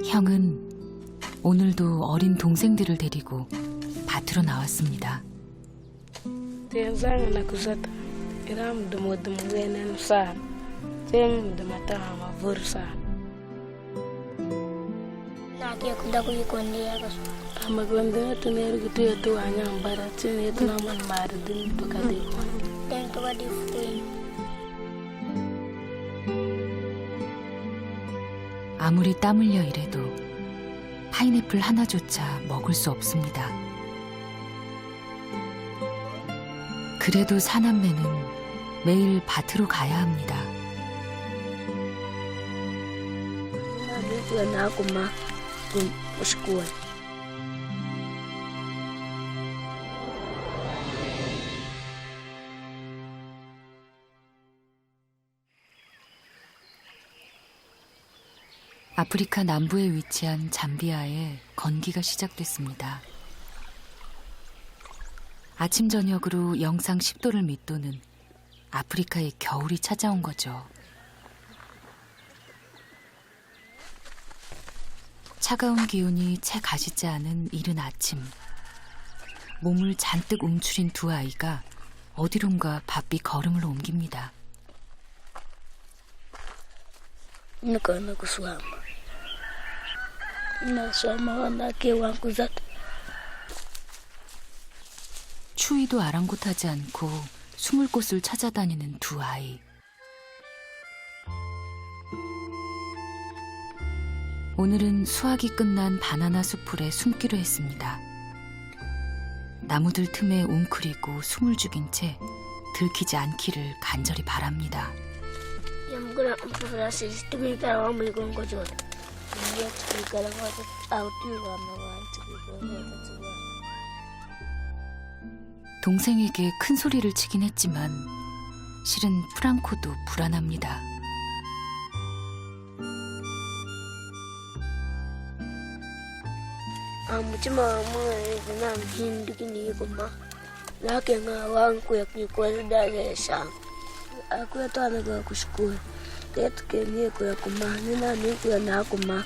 형은 오늘도 어린 동생들을 데리고 밭으로 나왔습니다. 아무리 땀 흘려 일해도 파인애플 하나조차 먹을 수 없습니다. 그래도 사남매는 매일 밭으로 가야 합니다. 아프리카 남부에 위치한 잠비아에 건기가 시작됐습니다. 아침 저녁으로 영상 10도를 밑도는 아프리카의 겨울이 찾아온 거죠. 차가운 기온이 채 가시지 않은 이른 아침, 몸을 잔뜩 움츠린 두 아이가 어디론가 바삐 걸음을 옮깁니다. 추위도 아랑곳하지 않고 숨을 곳을 찾아다니는 두 아이. 오늘은 수확이 끝난 바나나 숲풀에 숨기로 했습니다. 나무들 틈에 웅크리고 숨을 죽인 채 들키지 않기를 간절히 바랍니다. 동생에게 큰 소리를 치긴 했지만 실은 프랑코도 불안합니다. Aku ya tahu nak aku sekolah. Dia tu kini aku ya kumah. Nina ni aku ya nak kumah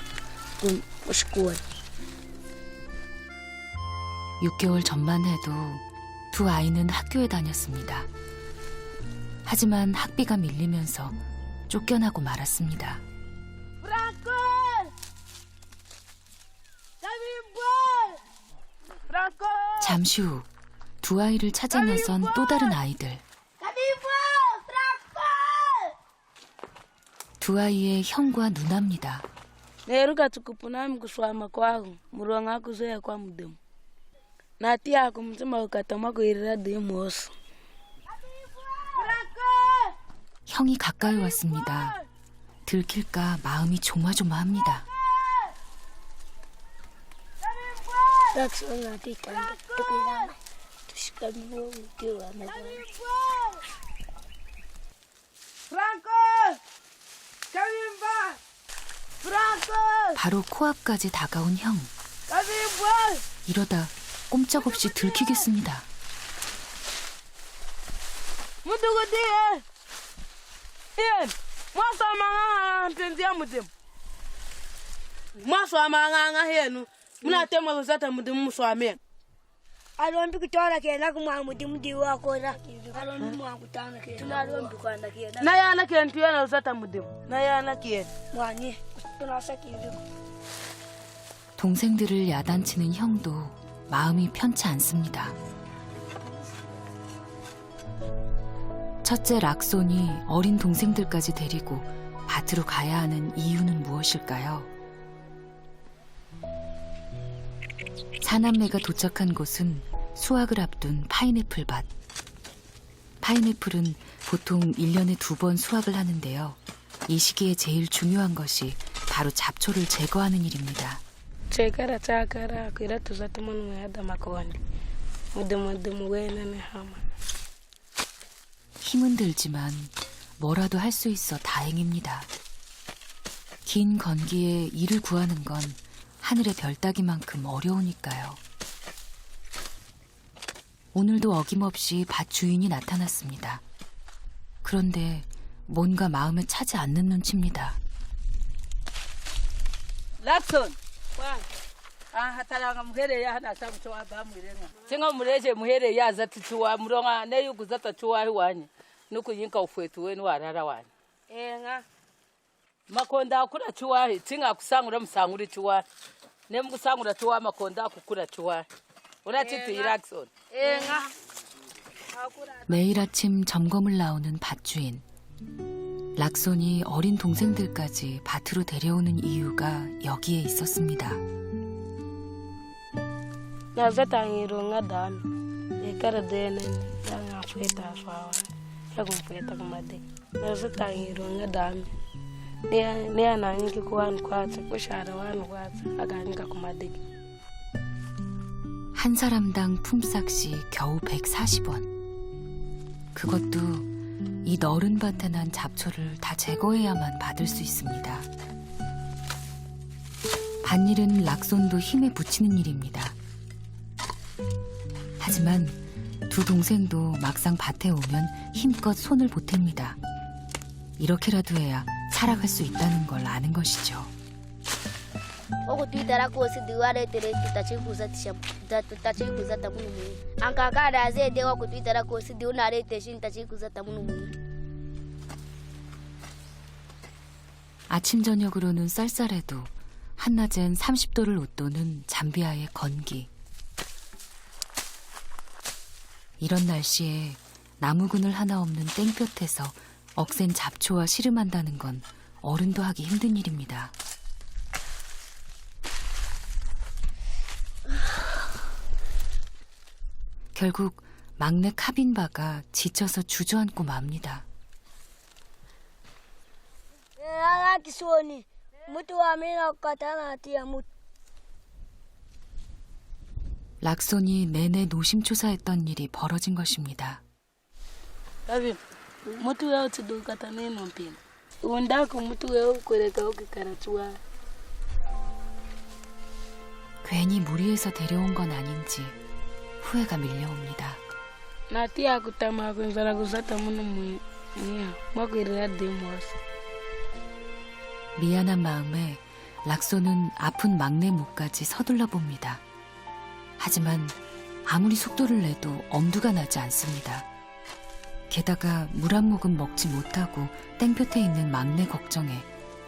kum sekolah. 6개월 전만 해도 두 아이는 학교에 다녔습니다. 하지만 학비가 밀리면서 쫓겨나고 말았습니다. 잠시 후 두 아이를 찾아 나선 또 다른 아이들. 두 아이의 형과 누나입니다. Neruka tukupunami kuswama kwangu muronga kuzoya kwa mudemu nati yako mtima ukatama kuirira demoso. 형이 가까이 왔습니다. 들킬까 마음이 조마조마합니다. 바로 코앞까지 다가온 형. 이러다 꼼짝없이 들키겠습니다. Alombi kutola kena kumwa mudimudi wako na alombi mwa kutana kena tunalombi kwanda kena na yana kena tuyana usata mudim na yana kena mwani tunasaki ndio. 동생들을 야단치는 형도 마음이 편치 않습니다. 첫째 락손이 어린 동생들까지 데리고 밭으로 가야 하는 이유는 무엇일까요? 사남매가 도착한 곳은 수확을 앞둔 파인애플 밭. 파인애플은 보통 1년에 2번 수확을 하는데요. 이 시기에 제일 중요한 것이 바로 잡초를 제거하는 일입니다. Chekara chakara kuira tuzatumun mwada makonde mudemudemu wenene hama. 힘은 들지만 뭐라도 할 수 있어 다행입니다. 긴 건기에 일을 구하는 건 하늘의 별 따기만큼 어려우니까요. 오늘도 어김없이 밭 주인이 나타났습니다. 그런데 뭔가 마음에 차지 않는 눈치입니다. Lakson. Hatala muhere ya hana samu chowa ba murenga. Singa mureje muhere ya zati chuwa muronga ne yugu zata chuwa hiwanye. Nuku yinka ufwetu wenu warara wani. Nga. Makonda akura chuwa hi. Tinga kusangura musanguri chuwa. Ne musangura chuwa makonda akukura chuwa. Urachiti Lakson. Nga. 매일 아침 점검을 나오는 밭주인. 락손이 어린 동생들까지 밭으로 데려오는 이유가 여기에 있었습니다. Na zata ngiro nga dan. Kara dene nga feta fawa. Ya ko feta kumade. Na zata ngiro nga dan. Ne ana ngi ko an kwatsa ko shara wan kwatsa aga ngi kumade. 한 사람당 품삯이 겨우 140원. 그것도 이 너른 밭에 난 잡초를 다 제거해야만 받을 수 있습니다. 밭일은 락손도 힘에 부치는 일입니다. 하지만 두 동생도 막상 밭에 오면 힘껏 손을 보탭니다. 이렇게라도 해야 살아갈 수 있다는 걸 아는 것이죠. Oku tuitara ko si diware tere tutachi kuza tisham tutachi kuza tamunu mu anka kada ze de oku tuitara ko si diunare teshin tachi kuza tamunu mu. 아침 저녁으로는 쌀쌀해도 한낮엔 30도를 웃도는 잠비아의 건기. 이런 날씨에 나무그늘 하나 없는 땡볕에서 억센 잡초와 씨름한다는 건 어른도 하기 힘든 일입니다. 결국 막내 카빈바가 지쳐서 주저앉고 맙니다. Ala kisoni. Mutu amina katana tia mut. 락손이 내내 노심초사했던 일이 벌어진 것입니다. Abi mutu ya utudu katane nompin. Undako mutu ya ukoreka ukikaratua. 괜히 무리해서 데려온 건 아닌지 후회가 밀려옵니다. Na tia kutama kwenzala kuzata munu mu. Nia, makwirira demos. 미안한 마음에 락손은 아픈 막내 목까지 서둘러 봅니다. 하지만 아무리 속도를 내도 엄두가 나지 않습니다. 게다가 물 한 모금 먹지 못하고 땡볕에 있는 막내 걱정에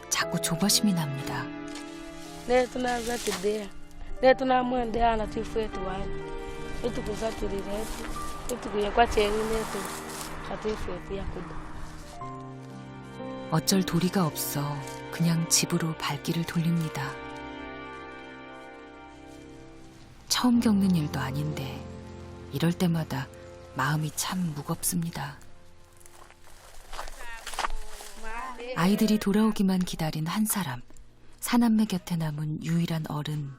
자꾸 조바심이 납니다. Ne tuna zati de. Ne tuna mwende ana tifetu wani. Itu kuzati riretu. Itu kuyekwa cheri netu. Katifetu yakuda. 어쩔 도리가 없어 그냥 집으로 발길을 돌립니다. 처음 겪는 일도 아닌데 이럴 때마다 마음이 참 무겁습니다. 아이들이 돌아오기만 기다린 한 사람, 사남매 곁에 남은 유일한 어른,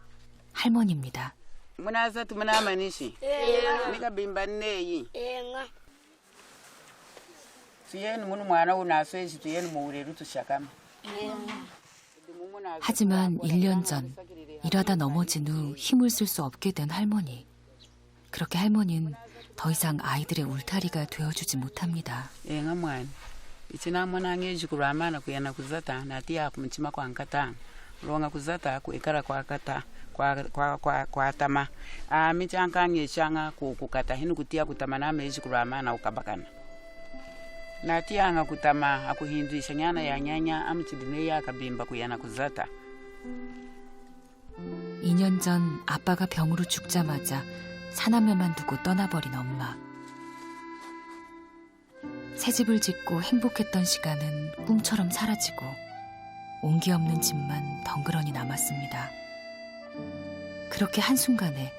할머니입니다. Munazatu munamanishi. Nika bimbanneyi. Nga. Tuyeni munu mwana unasweshi tuyeni muureru tushakama. 하지만 1년 전 일하다 넘어진 후 힘을 쓸 수 없게 된 할머니. 그렇게 할머니는 더 이상 아이들의 울타리가 되어주지 못합니다. Nga mwana. Ichina mwana ngeji kuramana kuyana kuzata natia kumchima kwa nkata. Ronga kuzata kuikara kwa kata kwa tama. Michanka ngeshanga kukata hinu kutia kutama na meji kuramana ukabakana. Natia nga kutama akuhinduisha nyana ya nyanya amchidine ya kabimba kuyana kuzata. 2년 전 아빠가 병으로 죽자마자 사남매만 두고 떠나버린 엄마. 새집을 짓고 행복했던 시간은 꿈처럼 사라지고 온기 없는 집만 덩그러니 남았습니다. 그렇게 한순간에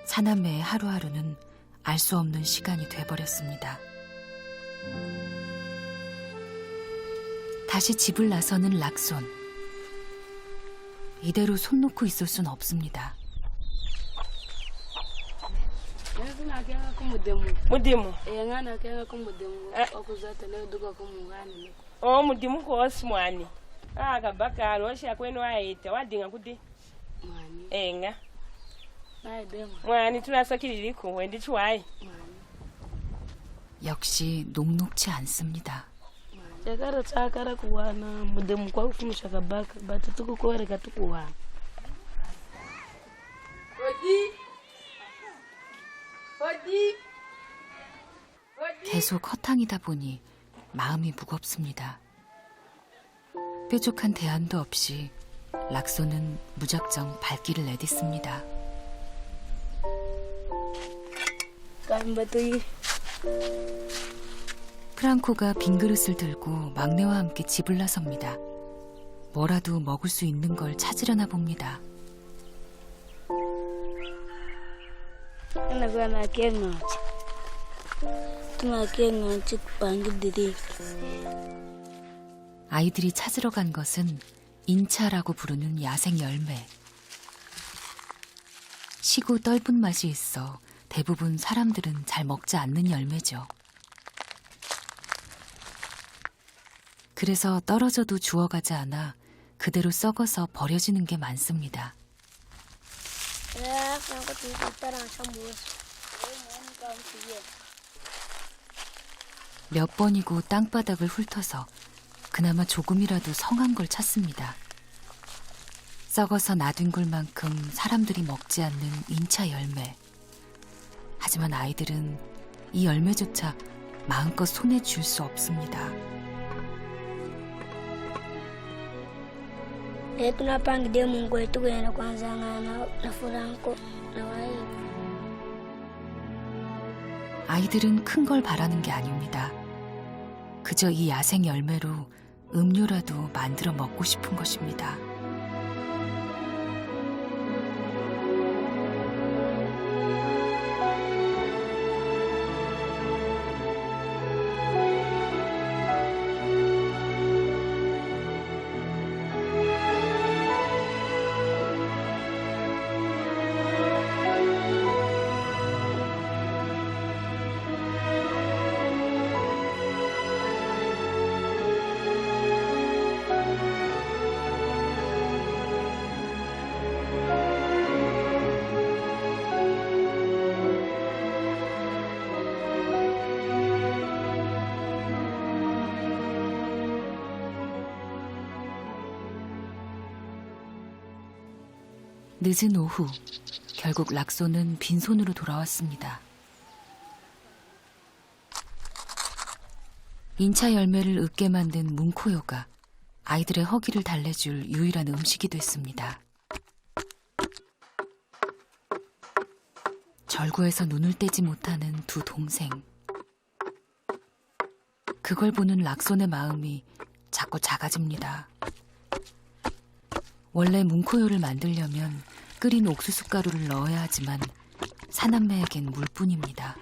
사남매의 하루하루는 알 수 없는 시간이 돼버렸습니다. 다시 집을 나서는 락손. 이대로 손 놓고 있을 순 없습니다. Mudimu. Ngana kenga kumudimu. Okuzata ne duka kumungani. Oh, mudimu ko osmwani. Aga bakalo sha kwenu ayite wadinga kudi. Mani. Enga. Nae dema. Mwani tunasakiriko wendi chwai. 역시 녹록지 않습니다. Chakara chakara kuwana mudimu kwa kufumisha kabaka batutuku kore katukuwana. 계속 허탕이다 보니 마음이 무겁습니다. 뾰족한 대안도 없이 락소는 무작정 발길을 내딛습니다. Kan batu 프랑코가 빈 그릇을 들고 막내와 함께 집을 나섭니다. 뭐라도 먹을 수 있는 걸 찾으려나 봅니다. ana gua na kenga. Tuna kenga chik pangi diri. 아이들이 찾으러 간 것은 인차라고 부르는 야생 열매. 시고 떫은 맛이 있어 대부분 사람들은 잘 먹지 않는 열매죠. 그래서 떨어져도 주워가지 않아 그대로 썩어서 버려지는 게 많습니다. Ya, kan ko tuita tarang sambus. 몇 번이고 땅바닥을 훑어서 그나마 조금이라도 성한 걸 찾습니다. 썩어서 놔둔 만큼 사람들이 먹지 않는 인차 열매. 하지만 아이들은 이 열매조차 마음껏 손에 쥘 수 없습니다. Tuna pangi dia mungu itu kaya kwanza na Franco na wai. 아이들은 큰 걸 바라는 게 아닙니다. 그저 이 야생 열매로 음료라도 만들어 먹고 싶은 것입니다. 늦은 오후, 결국 락소는 빈손으로 돌아왔습니다. 인차 열매를 으깨 만든 뭉코요가 아이들의 허기를 달래줄 유일한 음식이 됐습니다. 절구에서 눈을 떼지 못하는 두 동생. 그걸 보는 락손의 마음이 자꾸 작아집니다. 원래 뭉코요를 만들려면 끓인 옥수수 가루를 넣어야 하지만 사남매에겐 물뿐입니다.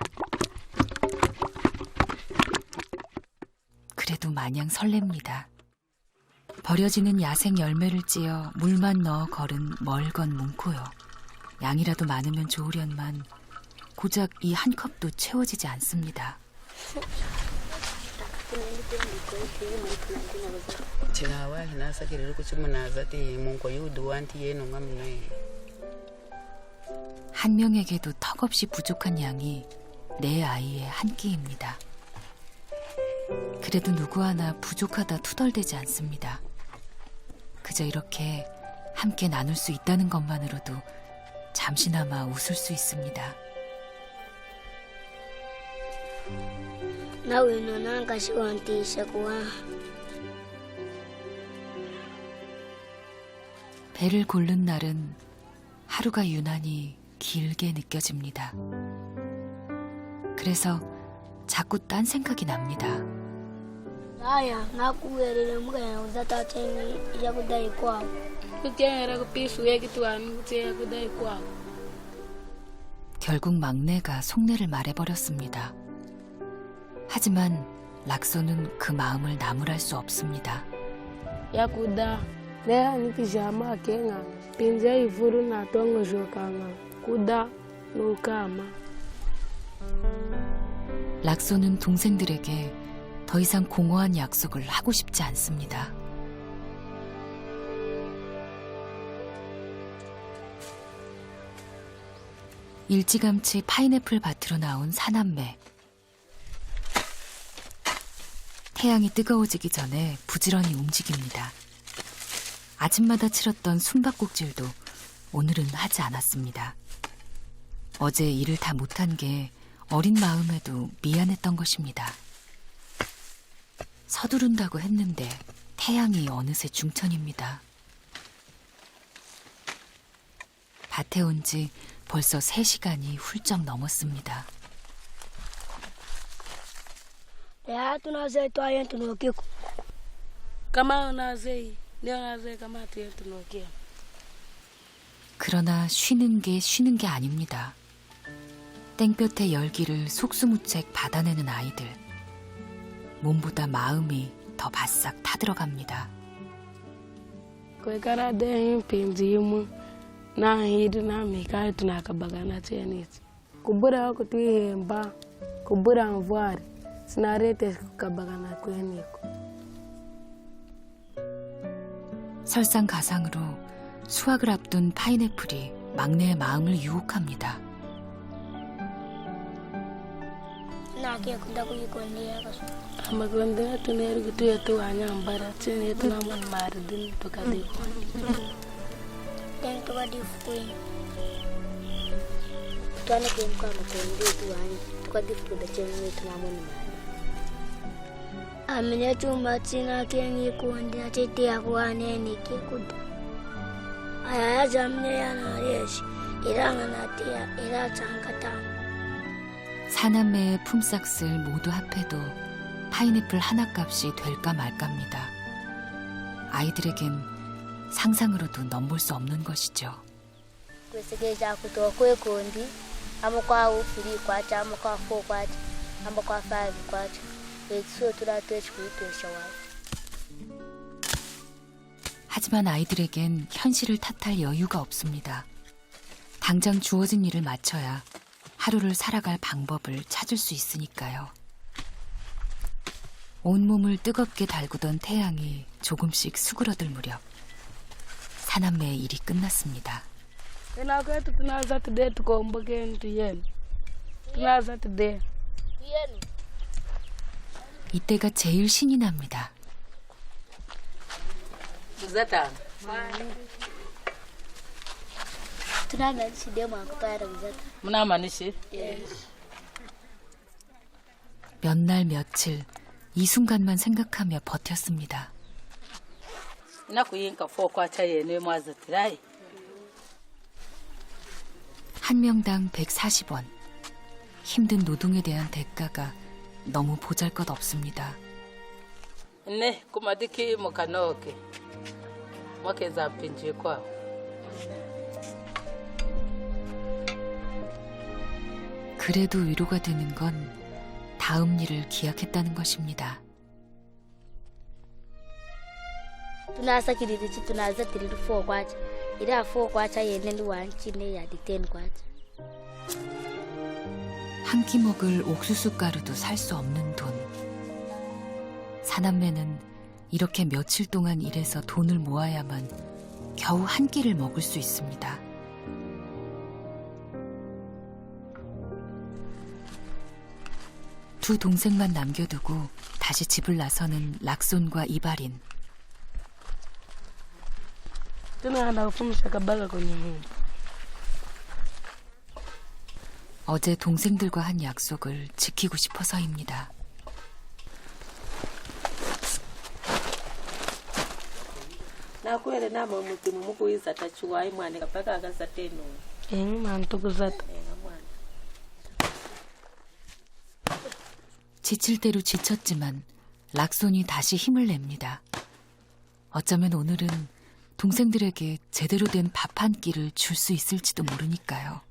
그래도 마냥 설렙니다. 버려지는 야생 열매를 찧어 물만 넣어 걸은 멀건 뭉코요. 양이라도 많으면 좋으련만 고작 이 한 컵도 채워지지 않습니다. Cinawa hinasa kiri ku cuma nazati mungkoyu duanti yeno ngamne. 한 명에게도 턱없이 부족한 양이 내 아이의 한 끼입니다. 그래도 누구 하나 부족하다 투덜대지 않습니다. 그저 이렇게 함께 나눌 수 있다는 것만으로도 잠시나마 웃을 수 있습니다. Na wino na kasi wanti siya kuha. 배를 고른 날은 하루가 유난히 길게 느껴집니다. 그래서 자꾸 딴 생각이 납니다. Aya, nakuwerere mukaya uzata chengi yakudai kwao. Kutiara ko pisu ya kituan kutia kudai kwa. 결국 막내가 속내를 말해버렸습니다. 하지만 락소는 그 마음을 나무랄 수 없습니다. Yakuda. Lea nikijama kenga. Pinja ifuru na tongo shokanga. Kuda nukama. 락소는 동생들에게 더 이상 공허한 약속을 하고 싶지 않습니다. 일찌감치 파인애플 밭으로 나온 사남매. 태양이 뜨거워지기 전에 부지런히 움직입니다. 아침마다 치렀던 숨바꼭질도 오늘은 하지 않았습니다. 어제 일을 다 못한 게 어린 마음에도 미안했던 것입니다. 서두른다고 했는데 태양이 어느새 중천입니다. 밭에 온 지 벌써 3시간이 훌쩍 넘었습니다. Ya tunazai twaye tunokiku. Kama unazei, ndio unazei kama tuye tunokia. 그러나 쉬는 게 아닙니다. 땡볕의 열기를 속수무책 받아내는 아이들. 몸보다 마음이 더 바싹 타들어갑니다. Kwekara de mpinzimu na hidi na mikai tunakabagana chenisi. Kubura kutwihemba, kubura mvwari. Sinarete kabagana kweniko. 설상가상으로 수확을 앞둔 파인애플이 막내의 마음을 유혹합니다. Nakia kunda kuyikondia kaso. Amakwendina tuneru kutuye tuwanya mbara chini tunaman maridin tukadiko. Den tuka difuin. Tuane kemka makondi tuwanya. Tuka difu da chini tunaman mari. Amine chuma china kengi kundi achiti akwane nikikuda. Ayaya jamne yana yeshi. Iranga natia ira changatang. 사남매의 품삯을 모두 합해도 파인애플 하나 값이 될까 말까입니다. 아이들에겐 상상으로도 넘볼 수 없는 것이죠. Kusikia kutoka kwe kundi ama kwa ufiri kwacha ama kwa 4 kwacha ama kwa 5 kwacha ekso turatochi kuitosha wa. 하지만 아이들에겐 현실을 탓할 여유가 없습니다. 당장 주어진 일을 마쳐야 하루를 살아갈 방법을 찾을 수 있으니까요. 온몸을 뜨겁게 달구던 태양이 조금씩 수그러들 무렵 사남매의 일이 끝났습니다. Kena kwetu tunaza tude tukombokeni tuyeni. Tunaza tude. Yenu 이때가 제일 신이 납니다. Kuzata. tunaga shide ma kutara mzata. Muna manishi. 몇 날 며칠 이 순간만 생각하며 버텼습니다. Inakuyinka 4 kwacha yene mwazatirai. 한 명당 140원. 힘든 노동에 대한 대가가 너무 보잘것없습니다. Ne kumadiki mukanoke. Mwakeza mpinji kwao. 그래도 위로가 되는 건 다음 일을 기약했다는 것입니다. Tunasa kididi tunaza 3-4 kwacha. Ira 4 kwacha yene ndi wanchine ya di 10 kwacha. 한 끼 먹을 옥수수 가루도 살 수 없는 돈. 사남매는 이렇게 며칠 동안 일해서 돈을 모아야만 겨우 한 끼를 먹을 수 있습니다. 두 동생만 남겨두고 다시 집을 나서는 락손과 이발인. Tunaenda kufumsha kabaga kwenye nyumba. 어제 동생들과 한 약속을 지키고 싶어서입니다. Nakwele nama mutimu mukuisa tachuwa imwane kapaka akasateno. Mantu kuzata. 지칠 대로 지쳤지만 락손이 다시 힘을 냅니다. 어쩌면 오늘은 동생들에게 제대로 된 밥 한 끼를 줄 수 있을지도 모르니까요.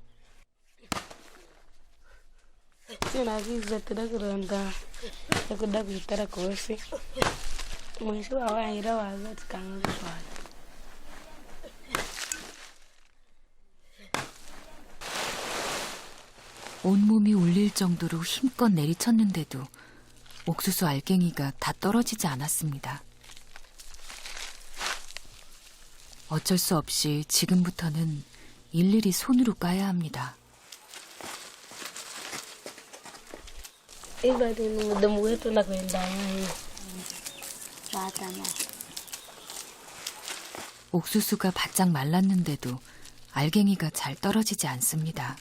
Sina kizata dakuranda. Yakuda kuitara kosi. Mwisho wa waira wazati kanga swali. 온몸이 울릴 정도로 힘껏 내리쳤는데도 옥수수 알갱이가 다 떨어지지 않았습니다. 어쩔 수 없이 지금부터는 일일이 손으로 까야 합니다. Iba ni mudamu wetu na kwenda yeye. Watana. 옥수수가 바짝 말랐는데도 알갱이가 잘 떨어지지 않습니다.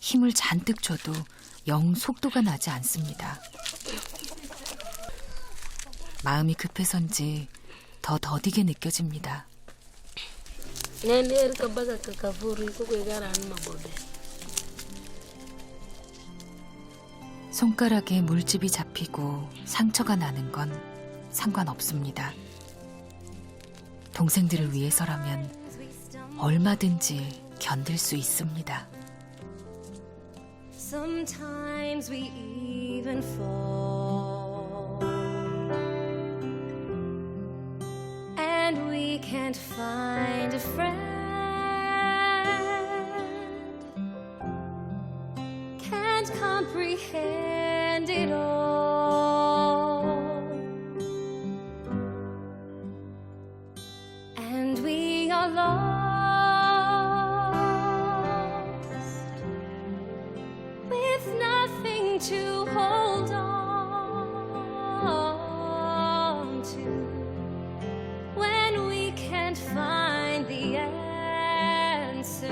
힘을 잔뜩 줘도 영 속도가 나지 않습니다. 마음이 급해서인지 더 더디게 느껴집니다. Nende ka baga ka kafuri ko ko gara an mabobe. 손가락에 물집이 잡히고 상처가 나는 건 상관없습니다. 동생들을 위해서라면 얼마든지 견딜 수 있습니다. Sometimes we even fall, and we can't find a friend, can't comprehend it all, and we are lost with nothing to hold on to when we can't find the answer.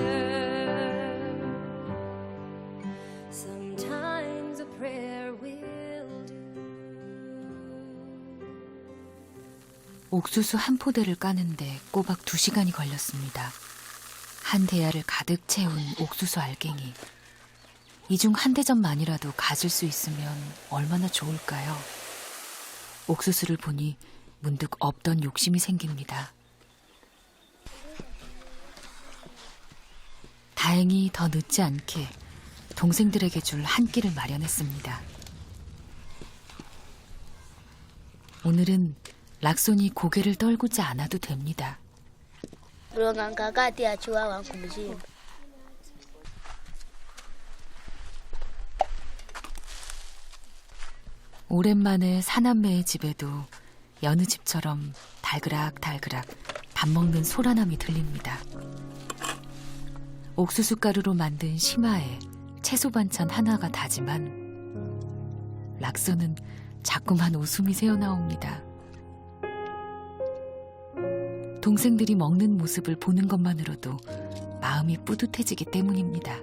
Sometimes a prayer will do. 옥수수 한 포대를 까는데 꼬박 2시간이 걸렸습니다. 한 대야를 가득 채운 옥수수 알갱이. 이 중 한 대접만이라도 가질 수 있으면 얼마나 좋을까요? 옥수수를 보니 문득 없던 욕심이 생깁니다. 다행히 더 늦지 않게 동생들에게 줄 한 끼를 마련했습니다. 오늘은 락손이 고개를 떨구지 않아도 됩니다. Ronga kakati achua wangu mzima. 오랜만에 사남매의 집에도 여느 집처럼 달그락달그락 밥 먹는 소란함이 들립니다. 옥수수 가루로 만든 심화에 채소 반찬 하나가 다지만 락서는 자꾸만 웃음이 새어나옵니다. 동생들이 먹는 모습을 보는 것만으로도 마음이 뿌듯해지기 때문입니다.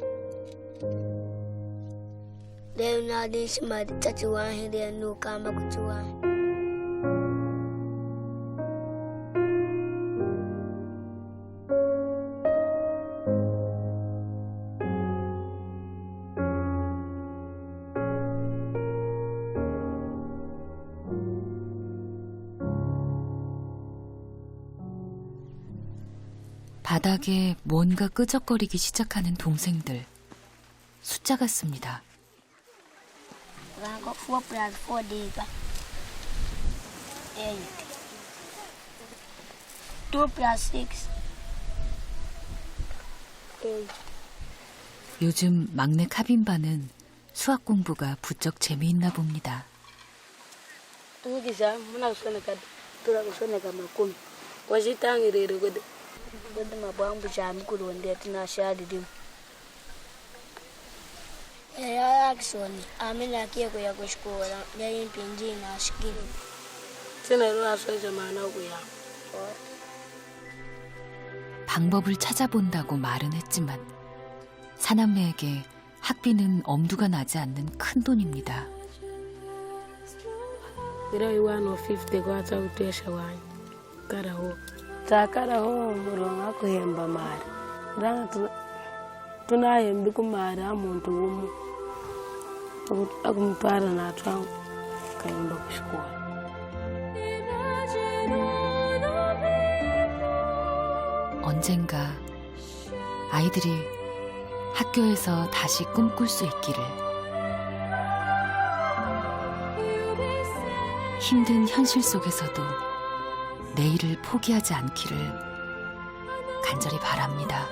Leo nadi shima chachuwa hindi anu kama kuchuwa. 바닥에 뭔가 끄적거리기 시작하는 동생들. 숫자 같습니다. Rango 4 plus 4 diga. 8. 2 plus 6. 8. 요즘 막내 카빈바는 수학 공부가 부쩍 재미있나 봅니다. Tukisa muna kusone ka tura kusone ka makumi. Wajitangirire gode. Gode mabambu jami kulonde tina shadi dim. Ya aksoni amina kieko ya kushkola ya impinji na shikiri. Sina ruwa soja mana kuya. 방법을 찾아본다고 말은 했지만 사남매에게 학비는 엄두가 나지 않는 큰 돈입니다. Ira iwan of 50 kwa ta utesha wani. Kara ho. Ta kara ho muronga kuhemba mari. Ranga tunayembi kumara muntu umu. Akumutwara natwa kayemba kushkola. 언젠가 아이들이 학교에서 다시 꿈꿀 수 있기를. 힘든 현실 속에서도 내일을 포기하지 않기를 간절히 바랍니다.